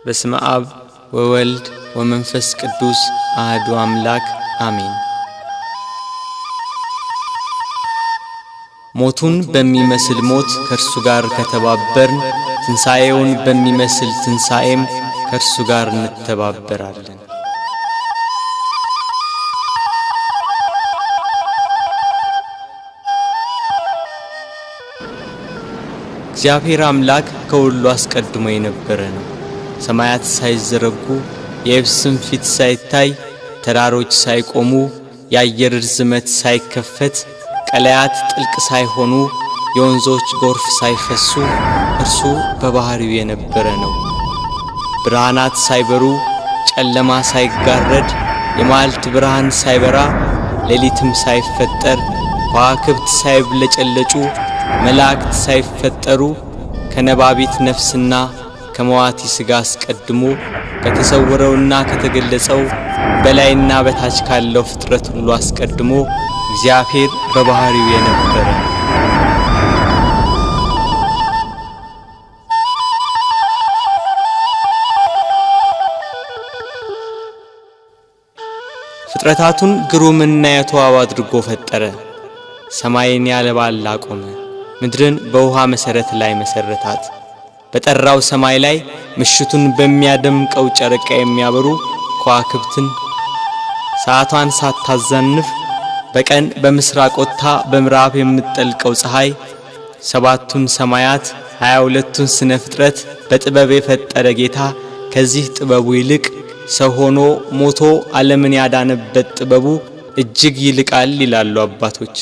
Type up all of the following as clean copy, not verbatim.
በስመ አብ ወወልድ ወመንፈስ ቅዱስ አሐዱ አምላክ አሜን። ሞቱን በሚመስል ሞት ከእርሱ ጋር ከተባበርን ትንሣኤውን በሚመስል ትንሣኤም ከእርሱ ጋር እንተባበራለን። እግዚአብሔር አምላክ ከሁሉ አስቀድሞ የነበረ ነው። ሰማያት ሳይዘረጉ የየብስም ፊት ሳይታይ ተራሮች ሳይቆሙ የአየር ርዝመት ሳይከፈት ቀላያት ጥልቅ ሳይሆኑ የወንዞች ጎርፍ ሳይፈሱ እርሱ በባህሪው የነበረ ነው። ብርሃናት ሳይበሩ ጨለማ ሳይጋረድ የመዓልት ብርሃን ሳይበራ ሌሊትም ሳይፈጠር ከዋክብት ሳይብለጨለጩ መላእክት ሳይፈጠሩ ከነባቢት ነፍስና ከመዋቲ ሥጋ አስቀድሞ ከተሰወረውና ከተገለጸው በላይና በታች ካለው ፍጥረት ሁሉ አስቀድሞ እግዚአብሔር በባህሪው የነበረ ነው። ፍጥረታቱን ግሩምና የተዋበ አድርጎ ፈጠረ። ሰማይን ያለ ባል አቆመ፣ ምድርን በውሃ መሰረት ላይ መሰረታት። በጠራው ሰማይ ላይ ምሽቱን በሚያደምቀው ጨረቃ የሚያበሩ ከዋክብትን ሰዓቷን ሳታዛንፍ በቀን በምስራቅ ወጥታ በምዕራብ የምትጠልቀው ፀሐይ ሰባቱን ሰማያት 22ቱን ስነ ፍጥረት በጥበብ የፈጠረ ጌታ ከዚህ ጥበቡ ይልቅ ሰው ሆኖ ሞቶ ዓለምን ያዳነበት ጥበቡ እጅግ ይልቃል ይላሉ አባቶች።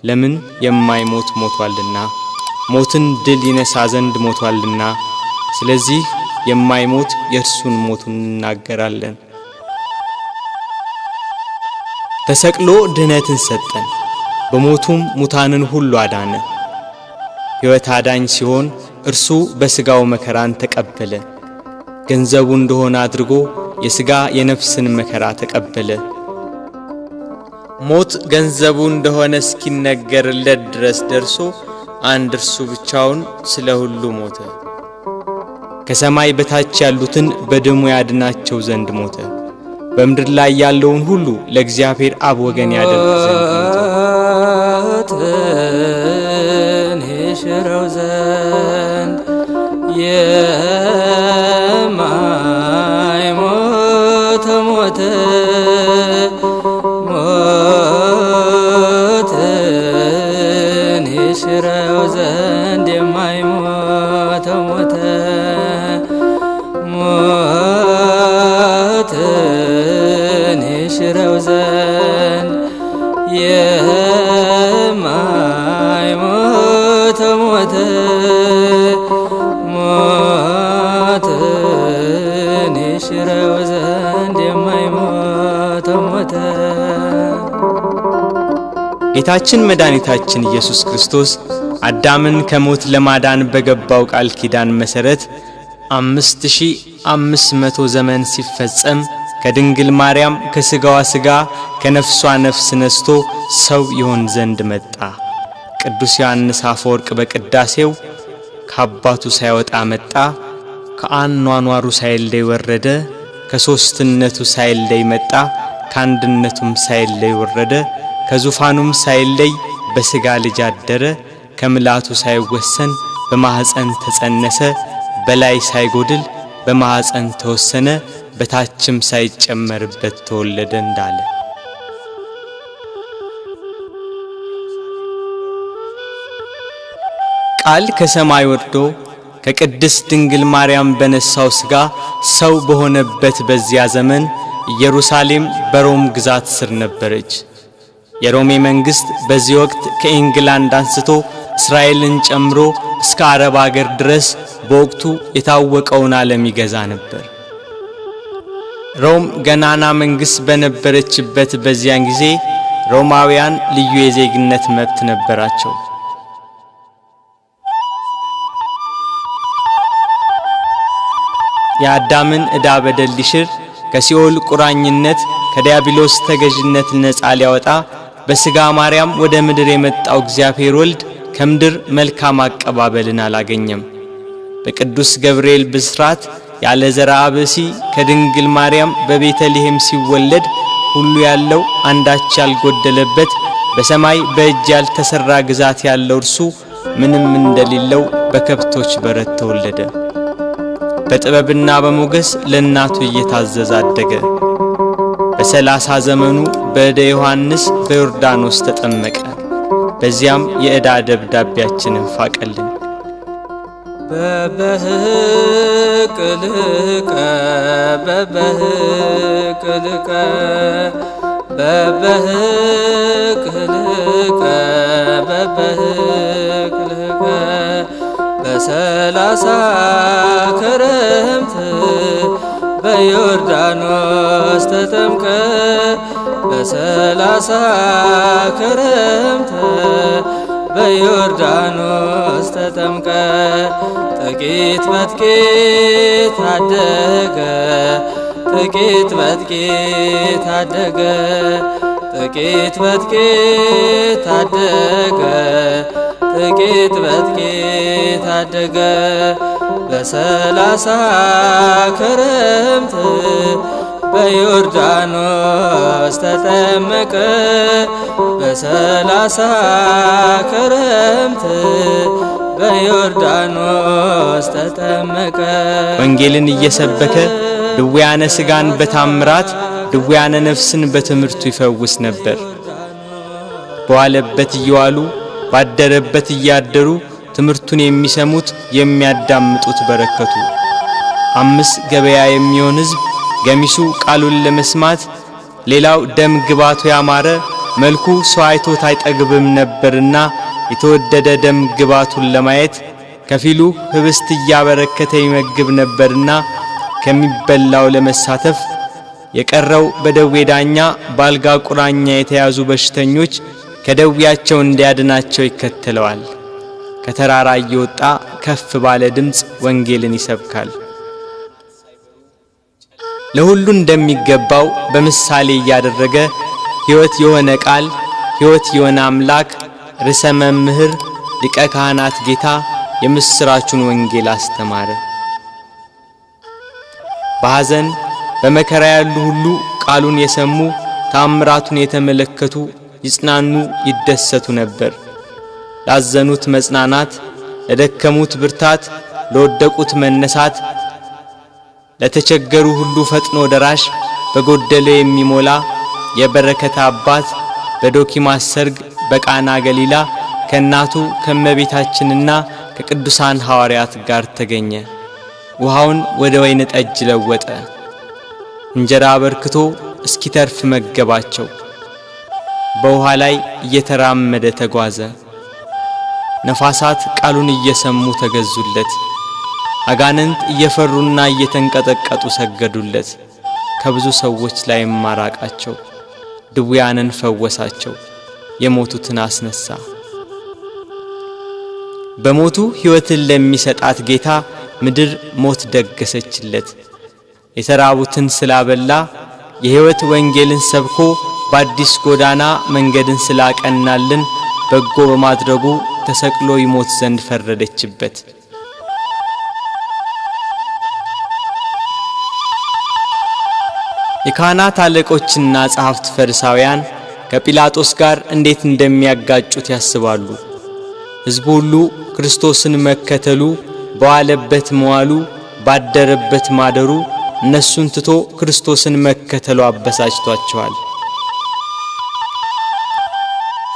ለምን የማይሞት ሞቷልና፣ ሞትን ድል ይነሳ ዘንድ ሞቷልና። ስለዚህ የማይሞት የእርሱን ሞቱን እናገራለን። ተሰቅሎ ድህነትን ሰጠን፣ በሞቱም ሙታንን ሁሉ አዳነ። ሕይወት አዳኝ ሲሆን እርሱ በሥጋው መከራን ተቀበለ። ገንዘቡ እንደሆነ አድርጎ የሥጋ የነፍስን መከራ ተቀበለ። ሞት ገንዘቡ እንደሆነ እስኪነገርለት ድረስ ደርሶ አንድ እርሱ ብቻውን ስለ ሁሉ ሞተ። ከሰማይ በታች ያሉትን በደሙ ያድናቸው ዘንድ ሞተ። በምድር ላይ ያለውን ሁሉ ለእግዚአብሔር አብ ወገን ያደርግ ዘንድ ሞተ። ይሽረው ዘንድ የማይሞት ሞተ። ይሽረው ዘንድ የማይሞት ሞተ። ሞትን ይሽረው ዘንድ የማይሞት ሞተ። ሞትን ይሽረው ዘንድ የማይሞት ሞተ። ጌታችን መድኃኒታችን ኢየሱስ ክርስቶስ አዳምን ከሞት ለማዳን በገባው ቃል ኪዳን መሰረት 5500 ዘመን ሲፈጸም ከድንግል ማርያም ከሥጋዋ ሥጋ ከነፍሷ ነፍስ ነስቶ ሰው ይሆን ዘንድ መጣ። ቅዱስ ዮሐንስ አፈወርቅ በቅዳሴው ከአባቱ ሳይወጣ መጣ፣ ከአኗኗሩ ሳይለይ ወረደ፣ ከሦስትነቱ ሳይለይ መጣ፣ ከአንድነቱም ሳይለይ ወረደ፣ ከዙፋኑም ሳይለይ በሥጋ ልጅ አደረ፣ ከምልአቱ ሳይወሰን በማኅፀን ተጸነሰ፣ በላይ ሳይጎድል በማኅፀን ተወሰነ፣ በታችም ሳይጨመርበት ተወለደ እንዳለ ቃል ከሰማይ ወርዶ ከቅድስት ድንግል ማርያም በነሳው ሥጋ ሰው በሆነበት በዚያ ዘመን ኢየሩሳሌም በሮም ግዛት ስር ነበረች። የሮሜ መንግሥት በዚህ ወቅት ከኢንግላንድ አንስቶ እስራኤልን ጨምሮ እስከ አረብ አገር ድረስ በወቅቱ የታወቀውን ዓለም ይገዛ ነበር። ሮም ገናና መንግሥት በነበረችበት በዚያን ጊዜ ሮማውያን ልዩ የዜግነት መብት ነበራቸው። የአዳምን ዕዳ በደል ሊሽር ከሲኦል ቁራኝነት ከዲያብሎስ ተገዥነት ነፃ ሊያወጣ በሥጋ ማርያም ወደ ምድር የመጣው እግዚአብሔር ወልድ ከምድር መልካም አቀባበልን አላገኘም። በቅዱስ ገብርኤል ብስራት ያለ ዘርአ ብእሲ ከድንግል ማርያም በቤተልሔም ሲወለድ ሁሉ ያለው አንዳች ያልጎደለበት በሰማይ በእጅ ያልተሰራ ግዛት ያለው እርሱ ምንም እንደሌለው በከብቶች በረት ተወለደ። በጥበብና በሞገስ ለእናቱ እየታዘዘ አደገ። በ30 ዘመኑ በእደ ዮሐንስ በዮርዳኖስ ተጠመቀ። በዚያም የዕዳ ደብዳቤያችንን ፋቀልን። በበህቅልቀ በበህቅልቀ በበህቅልቀ በበህቅልቀ በ30 ክረምት በዮርዳኖስ ተጠምቀ በ30 ክረምት በዮርዳኖስ ተጠምቀ ጥቂት በጥቂት አደገ ጥቂት በጥቂት አደገ ጥቂት በጥቂት አደገ ጥቂት በጥቂት አደገ በ30 ክረምት በዮርዳኖስ ተጠመቀ በ30 ክረምት በዮርዳኖስ ተጠመቀ። ወንጌልን እየሰበከ ድውያነ ሥጋን በታምራት ድውያነ ነፍስን በትምህርቱ ይፈውስ ነበር። በዋለበት እየዋሉ ባደረበት እያደሩ ትምህርቱን የሚሰሙት የሚያዳምጡት በረከቱ። 5 ገበያ የሚሆን ሕዝብ ገሚሱ ቃሉን ለመስማት ሌላው ደም ግባቱ ያማረ መልኩ ሰው አይቶት አይጠግብም ነበርና የተወደደ ደም ግባቱን ለማየት ከፊሉ ህብስት እያበረከተ ይመግብ ነበርና ከሚበላው ለመሳተፍ የቀረው በደዌ ዳኛ ባልጋ ቁራኛ የተያዙ በሽተኞች ከደዌያቸው እንዲያድናቸው ይከተለዋል። ከተራራ እየወጣ ከፍ ባለ ድምፅ ወንጌልን ይሰብካል። ለሁሉ እንደሚገባው በምሳሌ እያደረገ ሕይወት የሆነ ቃል ሕይወት የሆነ አምላክ ርዕሰ መምህር ሊቀ ካህናት ጌታ የምስራቹን ወንጌል አስተማረ። በሐዘን በመከራ ያሉ ሁሉ ቃሉን የሰሙ ታምራቱን የተመለከቱ ይጽናኑ ይደሰቱ ነበር። ላዘኑት መጽናናት፣ ለደከሙት ብርታት፣ ለወደቁት መነሳት፣ ለተቸገሩ ሁሉ ፈጥኖ ደራሽ በጎደለ የሚሞላ የበረከት አባት በዶኪማስ ሰርግ በቃና ገሊላ ከእናቱ ከመቤታችንና ከቅዱሳን ሐዋርያት ጋር ተገኘ። ውሃውን ወደ ወይን ጠጅ ለወጠ። እንጀራ አበርክቶ እስኪተርፍ መገባቸው። በውሃ ላይ እየተራመደ ተጓዘ። ነፋሳት ቃሉን እየሰሙ ተገዙለት። አጋንንት እየፈሩና እየተንቀጠቀጡ ሰገዱለት። ከብዙ ሰዎች ላይ ማራቃቸው። ድውያንን ፈወሳቸው። የሞቱትን አስነሳ። በሞቱ ሕይወትን ለሚሰጣት ጌታ ምድር ሞት ደገሰችለት። የተራቡትን ስላበላ የሕይወት ወንጌልን ሰብኮ በአዲስ ጎዳና መንገድን ስላቀናልን በጎ በማድረጉ ተሰቅሎ ይሞት ዘንድ ፈረደችበት። የካህናት አለቆችና ጸሐፍት ፈሪሳውያን ከጲላጦስ ጋር እንዴት እንደሚያጋጩት ያስባሉ። ሕዝቡ ሁሉ ክርስቶስን መከተሉ፣ በዋለበት መዋሉ፣ ባደረበት ማደሩ እነሱን ትቶ ክርስቶስን መከተሉ አበሳጭቷቸዋል።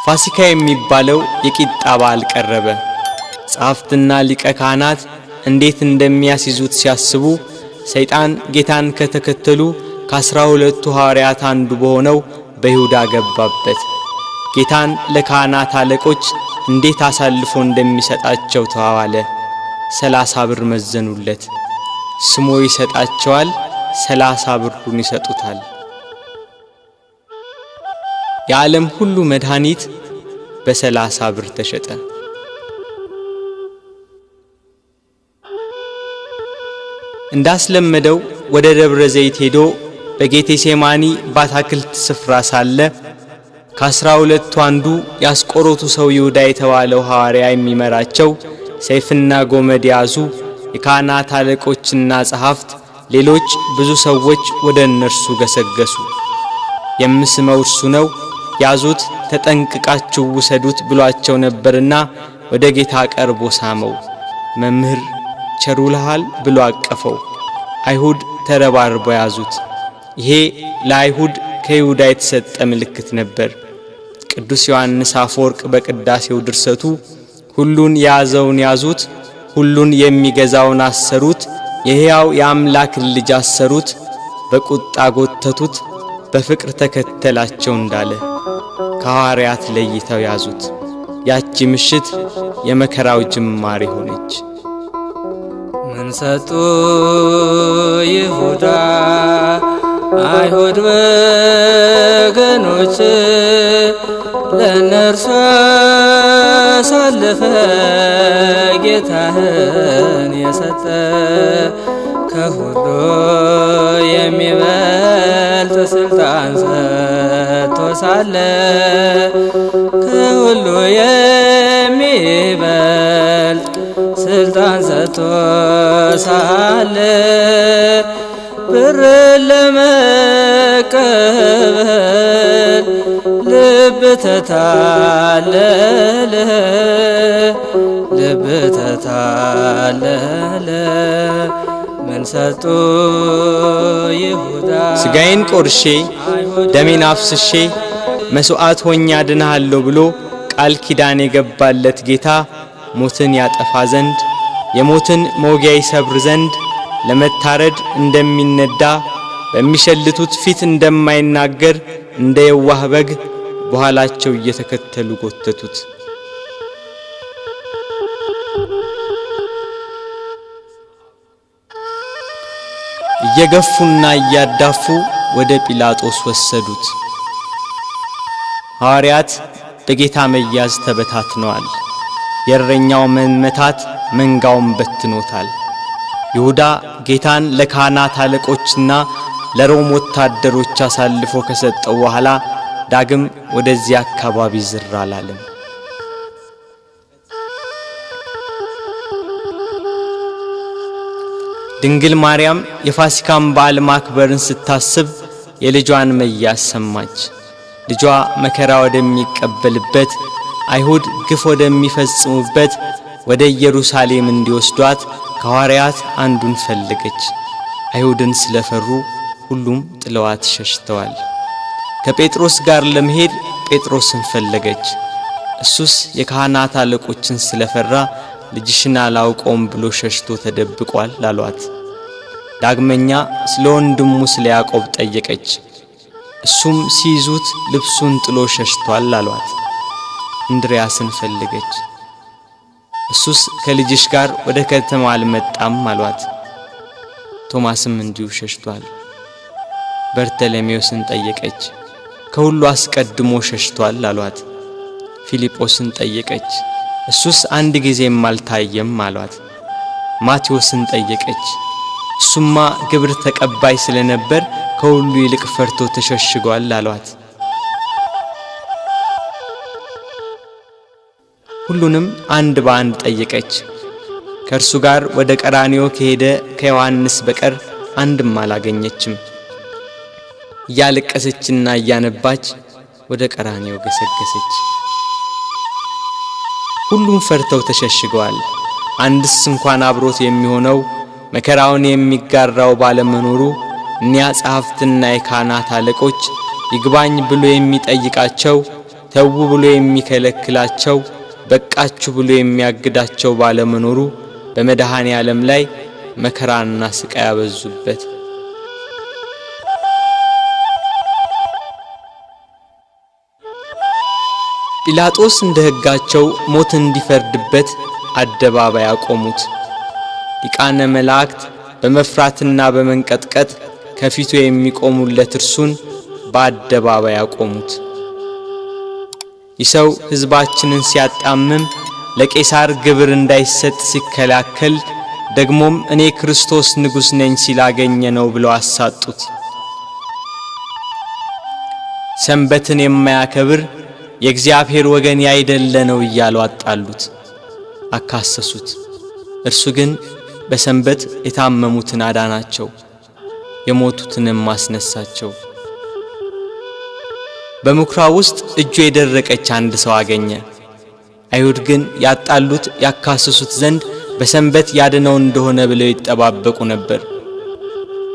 ፋሲካ የሚባለው የቂጣ በዓል ቀረበ። ጸሐፍትና ሊቀ ካህናት እንዴት እንደሚያስይዙት ሲያስቡ ሰይጣን ጌታን ከተከተሉ ከ12ቱ ሐዋርያት አንዱ በሆነው በይሁዳ ገባበት። ጌታን ለካህናት አለቆች እንዴት አሳልፎ እንደሚሰጣቸው ተዋዋለ። 30 ብር መዘኑለት። ስሞ ይሰጣቸዋል፣ 30 ብሩን ይሰጡታል። የዓለም ሁሉ መድኃኒት በ30 ብር ተሸጠ። እንዳስለመደው ወደ ደብረ ዘይት ሄዶ በጌቴሴማኒ ባታክልት ስፍራ ሳለ ከ12ቱ አንዱ ያስቆሮቱ ሰው ይሁዳ የተባለው ሐዋርያ የሚመራቸው ሰይፍና ጎመድ ያዙ የካህናት አለቆችና ጸሐፍት፣ ሌሎች ብዙ ሰዎች ወደ እነርሱ ገሰገሱ። የምስመው እርሱ ነው፣ ያዙት፣ ተጠንቅቃችሁ ውሰዱት ብሏቸው ነበርና ወደ ጌታ ቀርቦ ሳመው። መምህር ቸር ውለሃል ብሎ አቀፈው። አይሁድ ተረባርበው ያዙት። ይሄ ለአይሁድ ከይሁዳ የተሰጠ ምልክት ነበር። ቅዱስ ዮሐንስ አፈወርቅ በቅዳሴው ድርሰቱ ሁሉን የያዘውን ያዙት፣ ሁሉን የሚገዛውን አሰሩት፣ የሕያው የአምላክን ልጅ አሰሩት፣ በቁጣ ጎተቱት፣ በፍቅር ተከተላቸው እንዳለ ከሐዋርያት ለይተው ያዙት። ያቺ ምሽት የመከራው ጅማሬ ሆነች። ምን ሰጡ ይሁዳ አይሁድ ወገኖች ለነርሱ አሳልፈ ጌታህን የሰጠ ከሁሉ የሚበልጥ ስልጣን ሰጥቶ ሳለ ከሁሉ የሚበልጥ ስልጣን ሰጥቶ ሳለ ብር ለመቀበል ልብ ተታለለ፣ ልብ ተታለለ። ምን ሰጡ ይሁዳ ሥጋዬን ቆርሼ ደሜን አፍስሼ መሥዋዕት ሆኜ አድንሃለሁ ብሎ ቃል ኪዳን የገባለት ጌታ ሞትን ያጠፋ ዘንድ የሞትን መውጊያ ይሰብር ዘንድ ለመታረድ እንደሚነዳ በሚሸልቱት ፊት እንደማይናገር እንደ የዋህ በግ በኋላቸው እየተከተሉ ጎተቱት። እየገፉና እያዳፉ ወደ ጲላጦስ ወሰዱት። ሐዋርያት በጌታ መያዝ ተበታትነዋል። የእረኛው መመታት መንጋውን በትኖታል። ይሁዳ ጌታን ለካህናት አለቆችና ለሮም ወታደሮች አሳልፎ ከሰጠው በኋላ ዳግም ወደዚህ አካባቢ ዝር አላለም። ድንግል ማርያም የፋሲካን በዓል ማክበርን ስታስብ የልጇን መያዝ ሰማች። ልጇ መከራ ወደሚቀበልበት አይሁድ ግፍ ወደሚፈጽሙበት ወደ ኢየሩሳሌም እንዲወስዷት ከሐዋርያት አንዱን ፈለገች። አይሁድን ስለፈሩ ሁሉም ጥለዋት ሸሽተዋል። ከጴጥሮስ ጋር ለመሄድ ጴጥሮስን ፈለገች። እሱስ የካህናት አለቆችን ስለፈራ ልጅሽን አላውቀውም ብሎ ሸሽቶ ተደብቋል አሏት። ዳግመኛ ስለ ወንድሙ ስለ ያዕቆብ ጠየቀች። እሱም ሲይዙት ልብሱን ጥሎ ሸሽቷል አሏት። እንድርያስን ፈለገች። እሱስ ከልጅሽ ጋር ወደ ከተማ አልመጣም አሏት። ቶማስም እንዲሁ ሸሽቷል። በርተለሜዎስን ጠየቀች። ከሁሉ አስቀድሞ ሸሽቷል አሏት። ፊልጶስን ጠየቀች። እሱስ አንድ ጊዜም አልታየም አሏት። ማቴዎስን ጠየቀች። እሱማ ግብር ተቀባይ ስለነበር ከሁሉ ይልቅ ፈርቶ ተሸሽጓል አሏት። ሁሉንም አንድ በአንድ ጠየቀች። ከእርሱ ጋር ወደ ቀራንዮ ከሄደ ከዮሐንስ በቀር አንድም አላገኘችም። እያለቀሰችና እያነባች ወደ ቀራንዮ ገሰገሰች። ሁሉም ፈርተው ተሸሽገዋል። አንድስ እንኳን አብሮት የሚሆነው መከራውን የሚጋራው ባለመኖሩ እኒያ ጸሐፍትና የካህናት አለቆች ይግባኝ ብሎ የሚጠይቃቸው፣ ተዉ ብሎ የሚከለክላቸው፣ በቃችሁ ብሎ የሚያግዳቸው ባለመኖሩ በመድኃኔ ዓለም ላይ መከራና ስቃይ ያበዙበት። ጲላጦስ እንደ ሕጋቸው ሞት እንዲፈርድበት አደባባይ አቆሙት። ሊቃነ መላእክት በመፍራትና በመንቀጥቀጥ ከፊቱ የሚቆሙለት እርሱን በአደባባይ አቆሙት። ይህ ሰው ሕዝባችንን ሲያጣምም፣ ለቄሳር ግብር እንዳይሰጥ ሲከላከል፣ ደግሞም እኔ ክርስቶስ ንጉሥ ነኝ ሲላገኘ ነው ብለው አሳጡት። ሰንበትን የማያከብር የእግዚአብሔር ወገን ያይደለ ነው እያሉ አጣሉት፣ አካሰሱት። እርሱ ግን በሰንበት የታመሙትን አዳናቸው፣ የሞቱትንም ማስነሳቸው። በምኵራብ ውስጥ እጁ የደረቀች አንድ ሰው አገኘ። አይሁድ ግን ያጣሉት ያካስሱት ዘንድ በሰንበት ያድነው እንደሆነ ብለው ይጠባበቁ ነበር።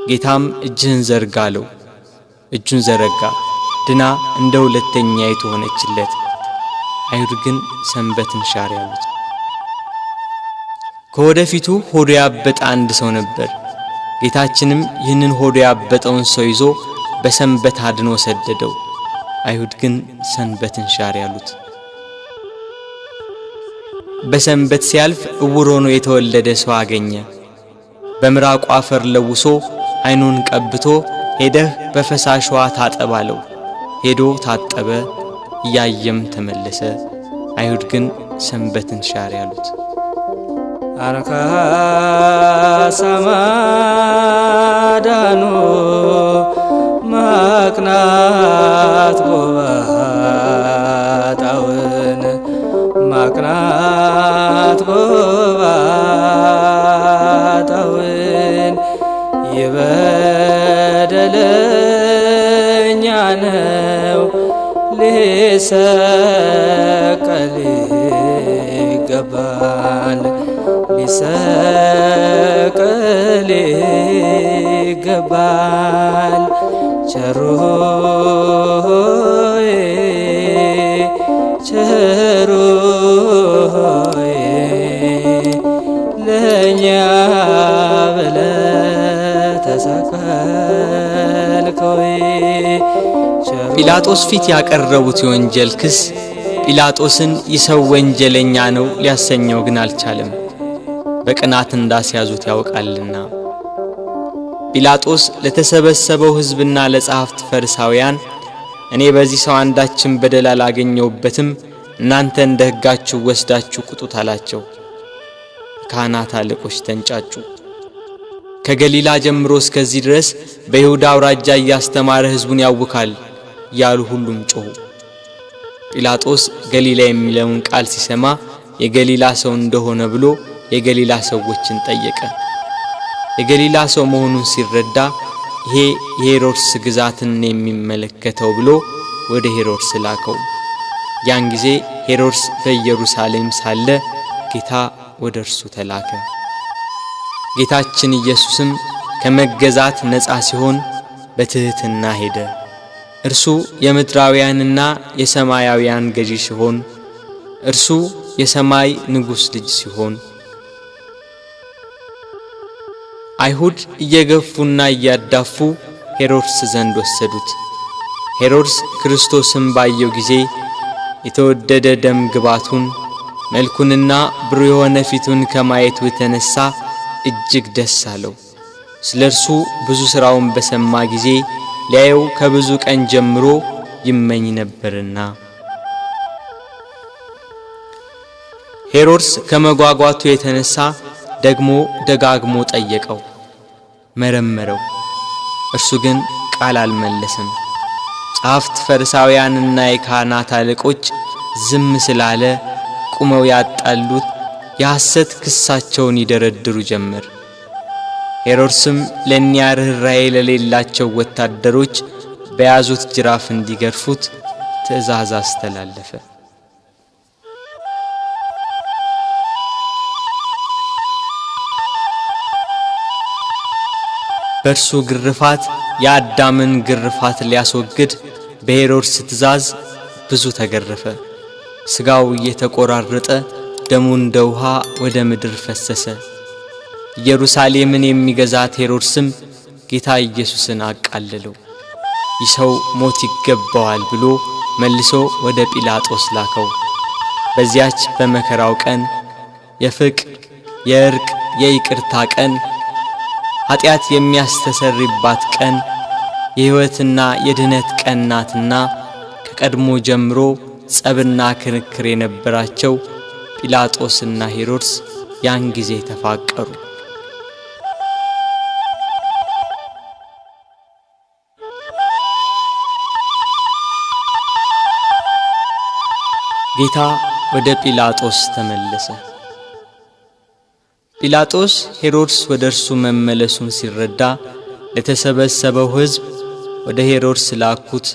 ጌታም እጅህን ዘርጋ አለው። እጁን ዘረጋ፣ ድና እንደ ሁለተኛይቱ ሆነችለት። አይሁድ ግን ሰንበትን ሻር ያሉት። ከወደፊቱ ሆዱ ያበጠ አንድ ሰው ነበር። ጌታችንም ይህንን ሆዱ ያበጠውን ሰው ይዞ በሰንበት አድኖ ሰደደው። አይሁድ ግን ሰንበትን ሻር ያሉት። በሰንበት ሲያልፍ ዕውር ሆኖ የተወለደ ሰው አገኘ። በምራቁ አፈር ለውሶ አይኑን ቀብቶ ሄደህ በፈሳሽ ውሃ ታጠብ አለው። ሄዶ ታጠበ፣ እያየም ተመለሰ። አይሁድ ግን ሰንበትን ሻር ያሉት። አርካ ሰማዳኑ ማቅናት ጎባጣውን ማቅናት ጎባጣውን የበደለኛ ነው ሊሰቀል ይገባል ሊሰቀል ይገባል። ቸሩ ሆይ ቸሩ ሆይ ለእኛ ብለህ ተሰቀልከው። ጲላጦስ ፊት ያቀረቡት የወንጀል ክስ ጲላጦስን ይሰው ወንጀለኛ ነው ሊያሰኘው ግን አልቻለም፣ በቅናት እንዳስያዙት ያውቃልና። ጲላጦስ ለተሰበሰበው ሕዝብና ለጸሐፍት ፈሪሳውያን እኔ በዚህ ሰው አንዳችን በደል አላገኘውበትም፣ እናንተ እንደ ሕጋችሁ ወስዳችሁ ቁጡት አላቸው። ካህናት አለቆች ተንጫጩ። ከገሊላ ጀምሮ እስከዚህ ድረስ በይሁዳ አውራጃ እያስተማረ ሕዝቡን ያውካል ያሉ ሁሉም ጮኹ። ጲላጦስ ገሊላ የሚለውን ቃል ሲሰማ የገሊላ ሰው እንደሆነ ብሎ የገሊላ ሰዎችን ጠየቀ። የገሊላ ሰው መሆኑን ሲረዳ ይሄ የሄሮድስ ግዛትን የሚመለከተው ብሎ ወደ ሄሮድስ ላከው። ያን ጊዜ ሄሮድስ በኢየሩሳሌም ሳለ ጌታ ወደ እርሱ ተላከ። ጌታችን ኢየሱስም ከመገዛት ነፃ ሲሆን በትሕትና ሄደ። እርሱ የምድራውያንና የሰማያውያን ገዢ ሲሆን እርሱ የሰማይ ንጉሥ ልጅ ሲሆን አይሁድ እየገፉና እያዳፉ ሄሮድስ ዘንድ ወሰዱት። ሄሮድስ ክርስቶስን ባየው ጊዜ የተወደደ ደም ግባቱን መልኩንና ብሩህ የሆነ ፊቱን ከማየቱ የተነሳ እጅግ ደስ አለው። ስለ እርሱ ብዙ ሥራውን በሰማ ጊዜ ሊያየው ከብዙ ቀን ጀምሮ ይመኝ ነበርና። ሄሮድስ ከመጓጓቱ የተነሳ ደግሞ ደጋግሞ ጠየቀው፣ መረመረው። እርሱ ግን ቃል አልመለሰም። ጸሐፍት ፈሪሳውያንና የካህናት አለቆች ዝም ስላለ ቁመው ያጣሉት የሐሰት ክሳቸውን ይደረድሩ ጀመር። ሄሮድስም ለእኒያ ርኅራኄ ለሌላቸው ወታደሮች በያዙት ጅራፍ እንዲገርፉት ትእዛዝ አስተላለፈ። በእርሱ ግርፋት የአዳምን ግርፋት ሊያስወግድ በሄሮድስ ትእዛዝ ብዙ ተገረፈ። ሥጋው እየተቆራረጠ ደሙ እንደ ውሃ ወደ ምድር ፈሰሰ። ኢየሩሳሌምን የሚገዛት ሄሮድስም ጌታ ኢየሱስን አቃለለው። ይህ ሰው ሞት ይገባዋል ብሎ መልሶ ወደ ጲላጦስ ላከው። በዚያች በመከራው ቀን የፍቅር የእርቅ የይቅርታ ቀን ኃጢአት የሚያስተሰርይባት ቀን የሕይወትና የድነት ቀን ናትና ከቀድሞ ጀምሮ ጸብና ክርክር የነበራቸው ጲላጦስና ሄሮድስ ያን ጊዜ ተፋቀሩ። ጌታ ወደ ጲላጦስ ተመለሰ። ጲላጦስ ሄሮድስ ወደ እርሱ መመለሱን ሲረዳ ለተሰበሰበው ሕዝብ ወደ ሄሮድስ ላኩት።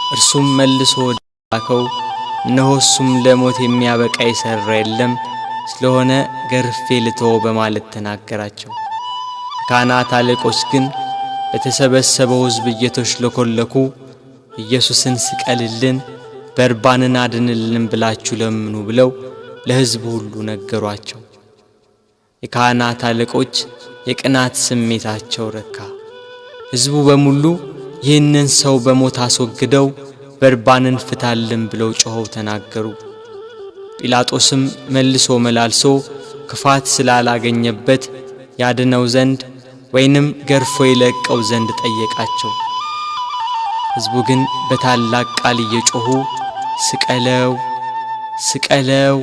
እርሱም መልሶ ወደ ላከው እነሆ እሱም ለሞት የሚያበቃ የሠራ የለም፣ ስለሆነ ገርፌ ልተወው በማለት ተናገራቸው። ካህናት አለቆች ግን በተሰበሰበው ሕዝብ እየተሽለኮለኩ ኢየሱስን ስቀልልን፣ በርባንን አድንልን ብላችሁ ለምኑ ብለው ለሕዝቡ ሁሉ ነገሯቸው። የካህናት አለቆች የቅናት ስሜታቸው ረካ። ሕዝቡ በሙሉ ይህንን ሰው በሞት አስወግደው በርባንን ፍታልን ብለው ጮኸው ተናገሩ። ጲላጦስም መልሶ መላልሶ ክፋት ስላላገኘበት ያድነው ዘንድ ወይንም ገርፎ ይለቀው ዘንድ ጠየቃቸው። ሕዝቡ ግን በታላቅ ቃል እየጮኹ ስቀለው፣ ስቀለው፣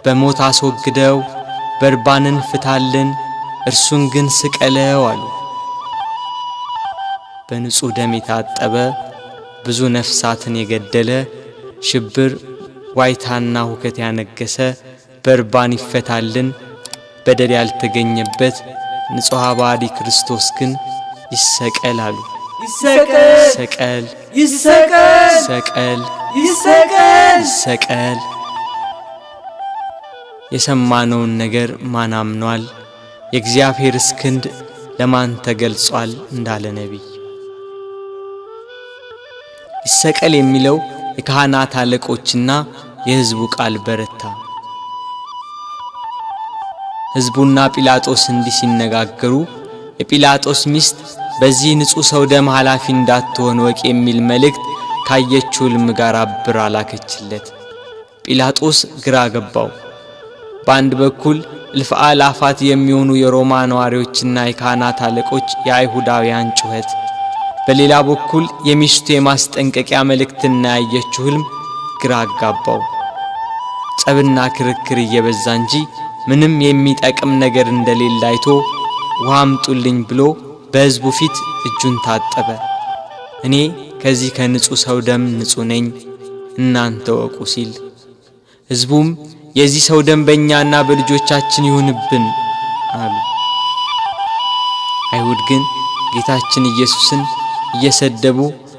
በሞት አስወግደው፣ በርባንን ፍታልን፣ እርሱን ግን ስቀለው አሉ። በንጹሕ ደም የታጠበ ብዙ ነፍሳትን የገደለ ሽብር ዋይታና ሁከት ያነገሰ በርባን ይፈታልን፣ በደል ያልተገኘበት ንጹሕ ባዲ ክርስቶስ ግን ይሰቀል አሉ። ይሰቀል፣ ይሰቀል፣ ይሰቀል፣ ይሰቀል፣ ይሰቀል። የሰማነውን ነገር ማን አምኗል? የእግዚአብሔርስ ክንድ ለማን ተገልጿል? እንዳለ ነቢይ። ይሰቀል የሚለው የካህናት አለቆችና የሕዝቡ ቃል በረታ። ሕዝቡና ጲላጦስ እንዲህ ሲነጋገሩ የጲላጦስ ሚስት በዚህ ንጹሕ ሰው ደም ኃላፊ እንዳትሆን ወቅ የሚል መልእክት ካየችው ሕልም ጋር አብራ ላከችለት። ጲላጦስ ግራ ገባው። በአንድ በኩል እልፍ አእላፋት የሚሆኑ የሮማ ነዋሪዎችና የካህናት አለቆች የአይሁዳውያን ጩኸት፣ በሌላ በኩል የሚስቱ የማስጠንቀቂያ መልእክትና ያየችው ሕልም ግራ አጋባው። ጸብና ክርክር እየበዛ እንጂ ምንም የሚጠቅም ነገር እንደሌለ አይቶ ውሃ አምጡልኝ ብሎ በሕዝቡ ፊት እጁን ታጠበ። እኔ ከዚህ ከንጹሕ ሰው ደም ንጹሕ ነኝ፣ እናንተ ወቁ ሲል፣ ሕዝቡም የዚህ ሰው ደም በእኛና በልጆቻችን ይሁንብን አሉ። አይሁድ ግን ጌታችን ኢየሱስን እየሰደቡ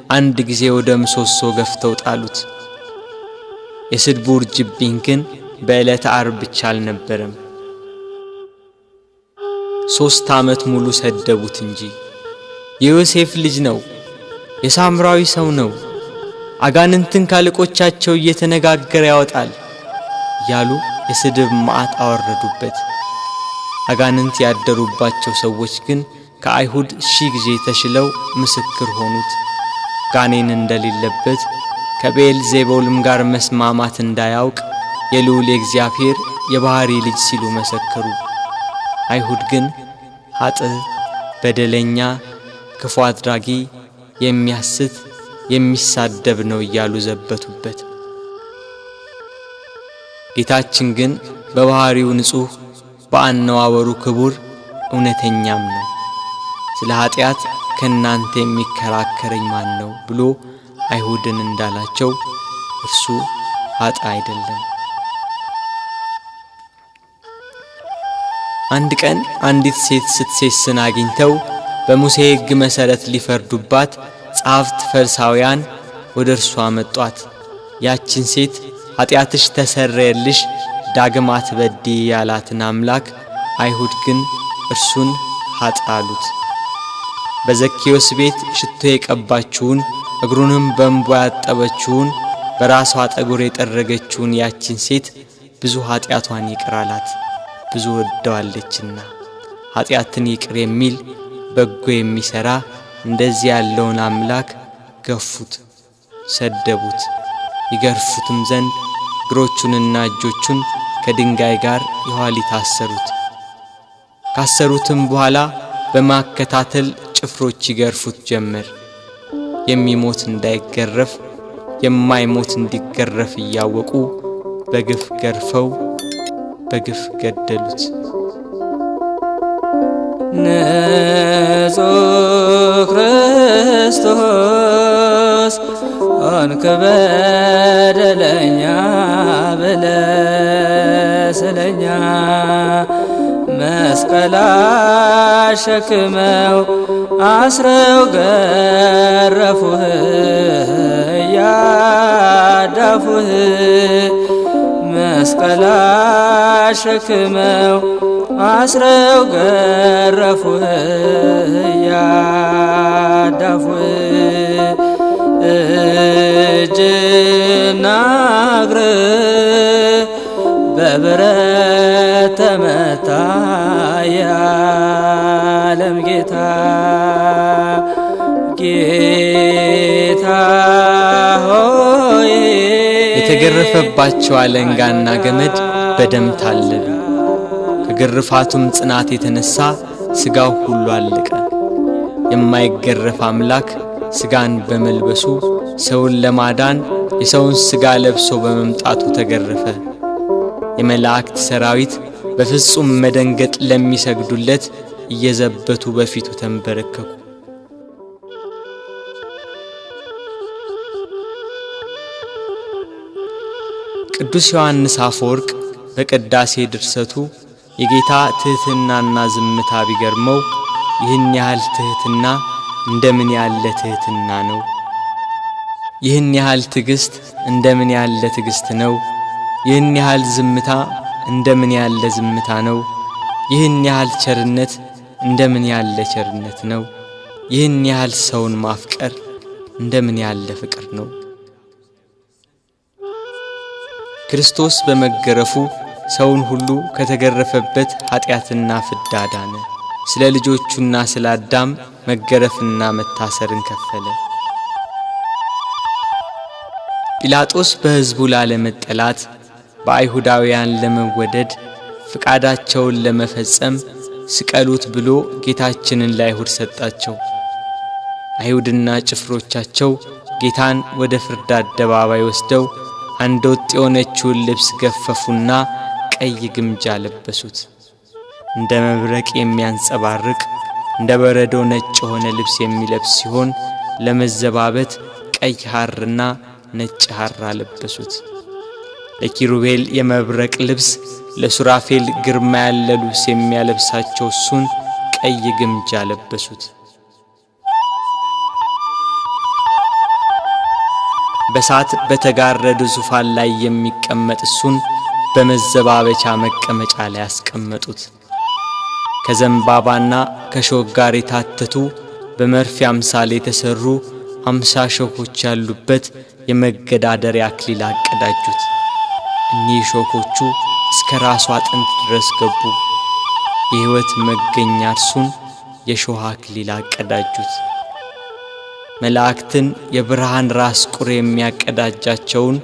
አንድ ጊዜ ወደ ምሰሶ ገፍተው ጣሉት። የስድቡ ውርጅብኝ ግን በዕለተ ዓርብ ብቻ አልነበረም። 3 ዓመት ሙሉ ሰደቡት እንጂ። የዮሴፍ ልጅ ነው፣ የሳምራዊ ሰው ነው፣ አጋንንትን ካለቆቻቸው እየተነጋገረ ያወጣል ያሉ የስድብ መዓት አወረዱበት። አጋንንት ያደሩባቸው ሰዎች ግን ከአይሁድ 1000 ጊዜ ተሽለው ምስክር ሆኑት። ጋኔን እንደሌለበት ከቤል ዜቦልም ጋር መስማማት እንዳያውቅ የልዑል የእግዚአብሔር የባሕሪ ልጅ ሲሉ መሰከሩ። አይሁድ ግን ኃጥእ፣ በደለኛ፣ ክፉ አድራጊ፣ የሚያስት የሚሳደብ ነው እያሉ ዘበቱበት። ጌታችን ግን በባሕሪው ንጹሕ፣ በአነዋወሩ ክቡር፣ እውነተኛም ነው። ስለ ኃጢአት ከእናንተ የሚከራከረኝ ማን ነው ብሎ አይሁድን እንዳላቸው እርሱ ኃጥእ አይደለም። አንድ ቀን አንዲት ሴት ስትሴስን አግኝተው በሙሴ ሕግ መሠረት ሊፈርዱባት ጸሐፍት ፈሪሳውያን ወደ እርሷ አመጧት። ያችን ሴት ኃጢአትሽ ተሰረየልሽ፣ ዳግም አትበድዪ ያላትን አምላክ አይሁድ ግን እርሱን ኃጥእ አሉት። በዘኬዎስ ቤት ሽቶ የቀባችውን እግሩንም በእንቧ ያጠበችውን በራሷ ጠጉር የጠረገችውን ያችን ሴት ብዙ ኃጢአቷን ይቅር አላት፣ ብዙ ወደዋለችና። ኃጢአትን ይቅር የሚል በጎ የሚሠራ እንደዚህ ያለውን አምላክ ገፉት፣ ሰደቡት። ይገርፉትም ዘንድ እግሮቹንና እጆቹን ከድንጋይ ጋር የኋሊት አሰሩት። ካሰሩትም በኋላ በማከታተል ጭፍሮች ይገርፉት ጀመር። የሚሞት እንዳይገረፍ የማይሞት እንዲገረፍ እያወቁ በግፍ ገርፈው በግፍ ገደሉት። ንጹሕ ክርስቶስ ሆንክ በደለኛ ብለህ ስለኛ መስቀል አሸክመው አስረው ገረፉህ ያዳፉህ መስቀል አሸክመው አስረው ገረፉህ ያዳፉህ እጅና እግርህ በብረት ተመታ የዓለም ጌታ ጌታ ሆይ የተገረፈባቸው አለንጋና ገመድ በደም ታለሉ። ከግርፋቱም ጽናት የተነሳ ሥጋው ሁሉ አለቀ። የማይገረፍ አምላክ ሥጋን በመልበሱ ሰውን ለማዳን የሰውን ሥጋ ለብሶ በመምጣቱ ተገረፈ። የመላእክት ሰራዊት በፍጹም መደንገጥ ለሚሰግዱለት እየዘበቱ በፊቱ ተንበረከኩ። ቅዱስ ዮሐንስ አፈወርቅ በቅዳሴ ድርሰቱ የጌታ ትሕትናና ዝምታ ቢገርመው ይህን ያህል ትሕትና እንደምን ያለ ትሕትና ነው! ይህን ያህል ትዕግስት እንደምን ያለ ትዕግስት ነው! ይህን ያህል ዝምታ እንደምን ያለ ዝምታ ነው! ይህን ያህል ቸርነት እንደምን ያለ ቸርነት ነው! ይህን ያህል ሰውን ማፍቀር እንደምን ያለ ፍቅር ነው! ክርስቶስ በመገረፉ ሰውን ሁሉ ከተገረፈበት ኃጢአትና ፍዳ ዳነ። ስለ ልጆቹና ስለ አዳም መገረፍና መታሰርን ከፈለ። ጲላጦስ በሕዝቡ ላለመጠላት በአይሁዳውያን ለመወደድ ፍቃዳቸውን ለመፈጸም ስቀሉት ብሎ ጌታችንን ለአይሁድ ሰጣቸው። አይሁድና ጭፍሮቻቸው ጌታን ወደ ፍርድ አደባባይ ወስደው አንድ ወጥ የሆነችውን ልብስ ገፈፉና ቀይ ግምጃ ለበሱት። እንደ መብረቅ የሚያንጸባርቅ እንደ በረዶ ነጭ የሆነ ልብስ የሚለብስ ሲሆን ለመዘባበት ቀይ ሐርና ነጭ ሐር አለበሱት። ለኪሩቤል የመብረቅ ልብስ ለሱራፌል ግርማ ያለ ልብስ የሚያለብሳቸው እሱን ቀይ ግምጃ ለበሱት። በሳት በተጋረደ ዙፋን ላይ የሚቀመጥ እሱን በመዘባበቻ መቀመጫ ላይ ያስቀመጡት። ከዘንባባና ከሾህ ጋር የታተቱ በመርፌ አምሳል የተሰሩ 50 ሾኮች ያሉበት የመገዳደሪያ አክሊል አቀዳጁት። እኒህ ሾኮቹ እስከ ራሱ አጥንት ድረስ ገቡ። የሕይወት መገኛ እርሱን የሾህ አክሊል አቀዳጁት። መላእክትን የብርሃን ራስ ቁር የሚያቀዳጃቸውን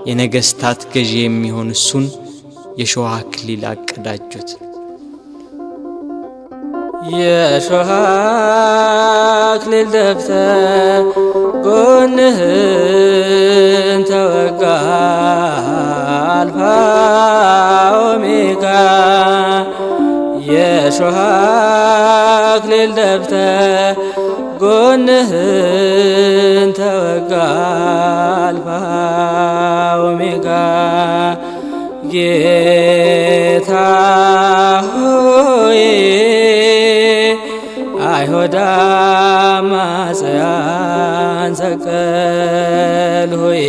የነገሥታት ገዢ የሚሆን እሱን የሾህ አክሊል አቀዳጁት። የሾህ አክሊል ደፍተህ ጎንህን ተወጋ አልፋ ኦሜጋ የሾህ አክሊል ደፍተህ ጎንህን ተወጋ አልፋ ኦሜጋ ጌታ ሆይ አይሁድ አማጽያን ሰቀል ሆይ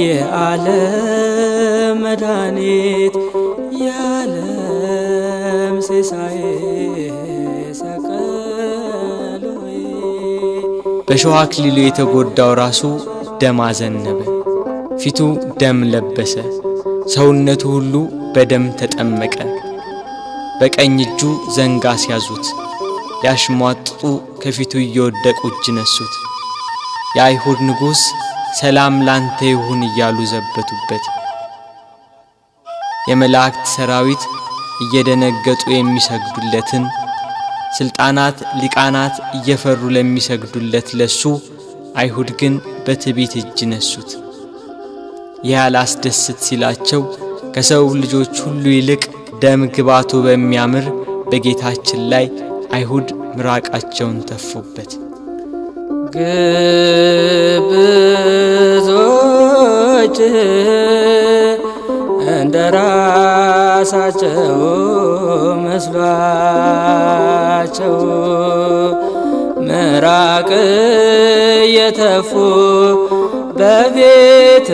የዓለም መድኃኒት የዓለም ሲሳይ ሰቀል ሆይ። በሾህ አክሊሉ የተጎዳው ራሱ ደም አዘነበ፣ ፊቱ ደም ለበሰ፣ ሰውነቱ ሁሉ በደም ተጠመቀ። በቀኝ እጁ ዘንግ አስያዙት፣ ሊያሽሟጥጡ ከፊቱ እየወደቁ እጅ ነሱት። የአይሁድ ንጉሥ ሰላም ላንተ ይሁን እያሉ ዘበቱበት። የመላእክት ሰራዊት እየደነገጡ የሚሰግዱለትን፣ ስልጣናት ሊቃናት እየፈሩ ለሚሰግዱለት ለሱ አይሁድ ግን በትዕቢት እጅ ነሱት። ይህ አላስደስት ሲላቸው ከሰው ልጆች ሁሉ ይልቅ ደም ግባቱ በሚያምር በጌታችን ላይ አይሁድ ምራቃቸውን ተፉበት። ግብዞች እንደ ራሳቸው መስሏቸው ምራቅ የተፉ በቤት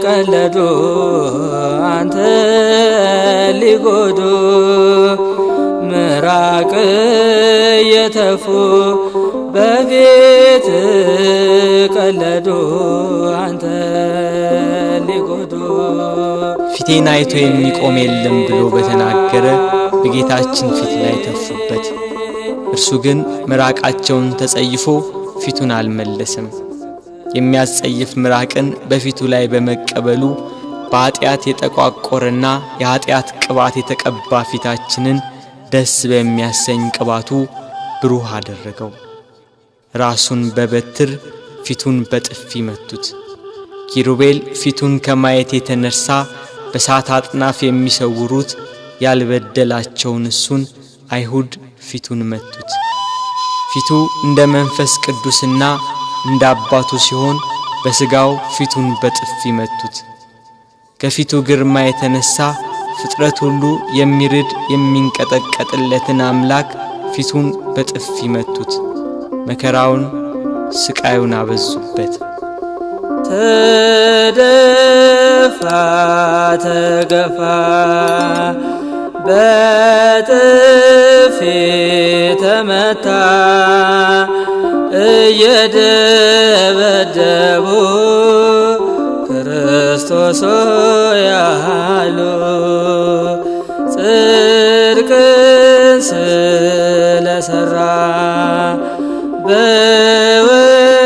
ቀለዱ አንተ ሊጎዱ ምራቅ የተፉ በቤት ቀለዱ አንተ ሊጎዱ። ፊቴን አይቶ የሚቆም የለም ብሎ በተናገረ በጌታችን ፊት ላይ ተፉበት። እርሱ ግን ምራቃቸውን ተጸይፎ ፊቱን አልመለሰም። የሚያስጸይፍ ምራቅን በፊቱ ላይ በመቀበሉ በኃጢአት የጠቋቆረና የኃጢአት ቅባት የተቀባ ፊታችንን ደስ በሚያሰኝ ቅባቱ ብሩህ አደረገው። ራሱን በበትር ፊቱን በጥፊ መቱት። ኪሩቤል ፊቱን ከማየት የተነሳ በሳት አጥናፍ የሚሰውሩት ያልበደላቸውን እሱን አይሁድ ፊቱን መቱት። ፊቱ እንደ መንፈስ ቅዱስና እንደ አባቱ ሲሆን በሥጋው ፊቱን በጥፊ መቱት። ከፊቱ ግርማ የተነሳ ፍጥረት ሁሉ የሚርድ የሚንቀጠቀጥለትን አምላክ ፊቱን በጥፊ መቱት። መከራውን ስቃዩን አበዙበት። ተደፋ ተገፋ በጥፊ ተመታ እየደበደቡ ክርስቶስ ያሉ ጽድቅን ስለሰራ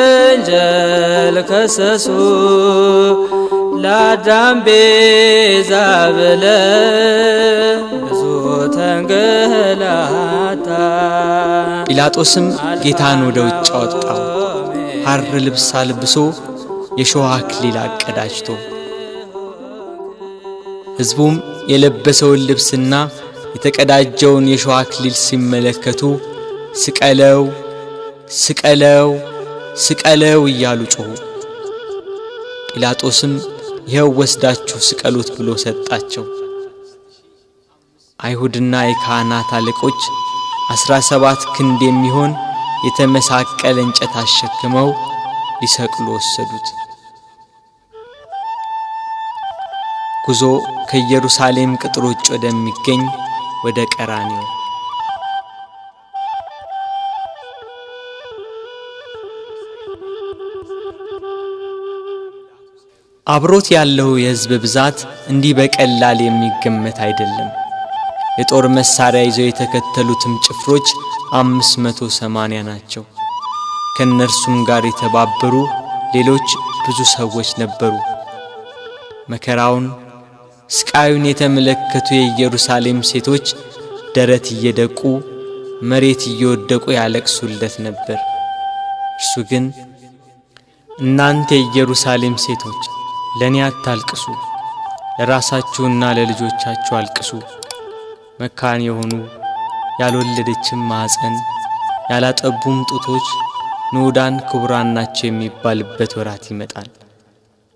በወንጀል ከሰሱ ለአዳም ቤዛ ብለ ብዙ ተንገላታ። ጲላጦስም ጌታን ወደ ውጭ አወጣው፣ ሐር ልብስ አልብሶ የሾህ አክሊል አቀዳጅቶ። ሕዝቡም የለበሰውን ልብስና የተቀዳጀውን የሾህ አክሊል ሲመለከቱ ስቀለው ስቀለው ስቀለው እያሉ ጮኹ። ጲላጦስም ይኸው ወስዳችሁ ስቀሉት ብሎ ሰጣቸው። አይሁድና የካህናት አለቆች 17 ክንድ የሚሆን የተመሳቀለ እንጨት አሸክመው ሊሰቅሉ ወሰዱት። ጉዞ ከኢየሩሳሌም ቅጥር ውጭ ወደሚገኝ ወደ ቀራንዮ። አብሮት ያለው የሕዝብ ብዛት እንዲህ በቀላል የሚገመት አይደለም። የጦር መሳሪያ ይዘው የተከተሉትም ጭፍሮች 580 ናቸው። ከነርሱም ጋር የተባበሩ ሌሎች ብዙ ሰዎች ነበሩ። መከራውን ስቃዩን የተመለከቱ የኢየሩሳሌም ሴቶች ደረት እየደቁ መሬት እየወደቁ ያለቅሱለት ነበር። እርሱ ግን እናንተ የኢየሩሳሌም ሴቶች ለኔ አታልቅሱ፣ ለራሳችሁና ለልጆቻችሁ አልቅሱ። መካን የሆኑ ያልወለደችም ማኅፀን ያላጠቡም ጡቶች ንዑዳን ክቡራን ናቸው የሚባልበት ወራት ይመጣል።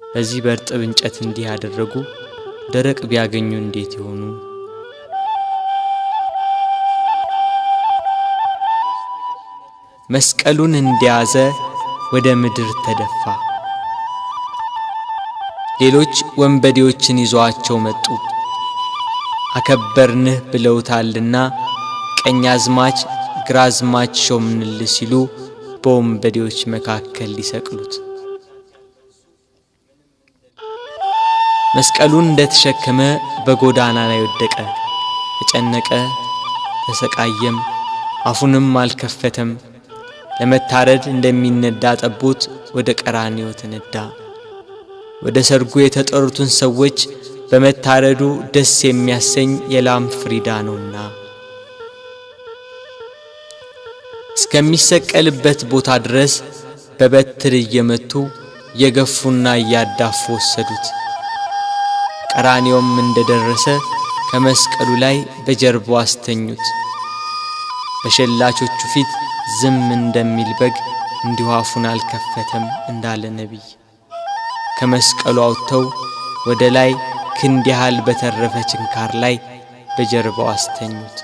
በዚህ በእርጥብ እንጨት እንዲህ ያደረጉ ደረቅ ቢያገኙ እንዴት ይሆኑ? መስቀሉን እንደያዘ ወደ ምድር ተደፋ። ሌሎች ወንበዴዎችን ይዘዋቸው መጡ። አከበርንህ ብለውታልና ቀኛዝማች ግራዝማች ሾምንልህ ሲሉ በወንበዴዎች መካከል ሊሰቅሉት። መስቀሉን እንደተሸከመ በጎዳና ላይ ወደቀ፣ ተጨነቀ፣ ተሰቃየም፣ አፉንም አልከፈተም። ለመታረድ እንደሚነዳ ጠቦት ወደ ቀራንዮ ተነዳ። ወደ ሰርጉ የተጠሩትን ሰዎች በመታረዱ ደስ የሚያሰኝ የላም ፍሪዳ ነውና እስከሚሰቀልበት ቦታ ድረስ በበትር እየመቱ እየገፉና እያዳፉ ወሰዱት። ቀራንዮም እንደደረሰ ከመስቀሉ ላይ በጀርባው አስተኙት። በሸላቾቹ ፊት ዝም እንደሚል በግ እንዲሁ አፉን አልከፈተም እንዳለ ነቢይ ከመስቀሉ አውጥተው ወደ ላይ ክንድ ያህል በተረፈ ችንካር ላይ በጀርባው አስተኙት።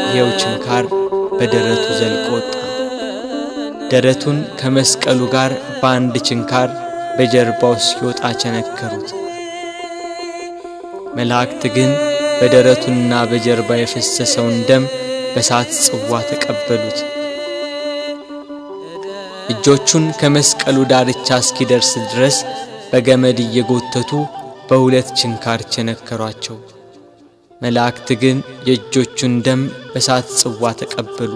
ይኸው ችንካር በደረቱ ዘልቆ ወጣ። ደረቱን ከመስቀሉ ጋር በአንድ ችንካር በጀርባው ሲወጣ ቸነከሩት። መላእክት ግን በደረቱና በጀርባ የፈሰሰውን ደም በሳት ጽዋ ተቀበሉት። እጆቹን ከመስቀሉ ዳርቻ እስኪደርስ ድረስ በገመድ እየጎተቱ በሁለት ችንካር ቸነከሯቸው። መላእክት ግን የእጆቹን ደም በሳት ጽዋ ተቀበሉ።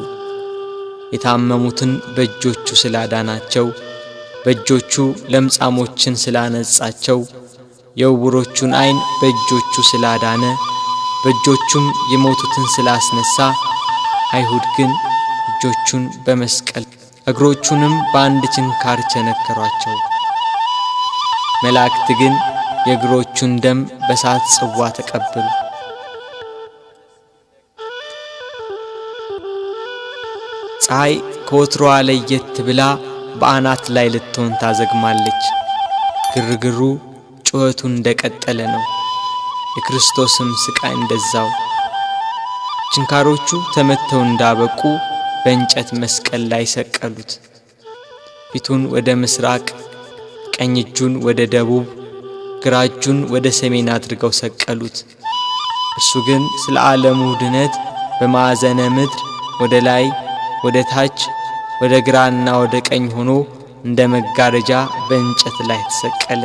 የታመሙትን በእጆቹ ስላዳናቸው፣ በእጆቹ ለምጻሞችን ስላነጻቸው፣ የዕውሮቹን ዓይን በእጆቹ ስላዳነ፣ በእጆቹም የሞቱትን ስላስነሳ፣ አይሁድ ግን እጆቹን በመስቀል እግሮቹንም በአንድ ችንካር ቸነከሯቸው። መላእክት ግን የእግሮቹን ደም በሳት ጽዋ ተቀበሉ። ፀሐይ ከወትሮዋ ለየት ብላ በአናት ላይ ልትሆን ታዘግማለች። ግርግሩ ጩኸቱ እንደቀጠለ ነው። የክርስቶስም ስቃይ እንደዛው። ችንካሮቹ ተመተው እንዳበቁ በእንጨት መስቀል ላይ ሰቀሉት። ፊቱን ወደ ምስራቅ፣ ቀኝ እጁን ወደ ደቡብ፣ ግራ እጁን ወደ ሰሜን አድርገው ሰቀሉት። እርሱ ግን ስለ ዓለሙ ድነት በማዕዘነ ምድር ወደ ላይ ወደ ታች ወደ ግራና ወደ ቀኝ ሆኖ እንደ መጋረጃ በእንጨት ላይ ተሰቀለ።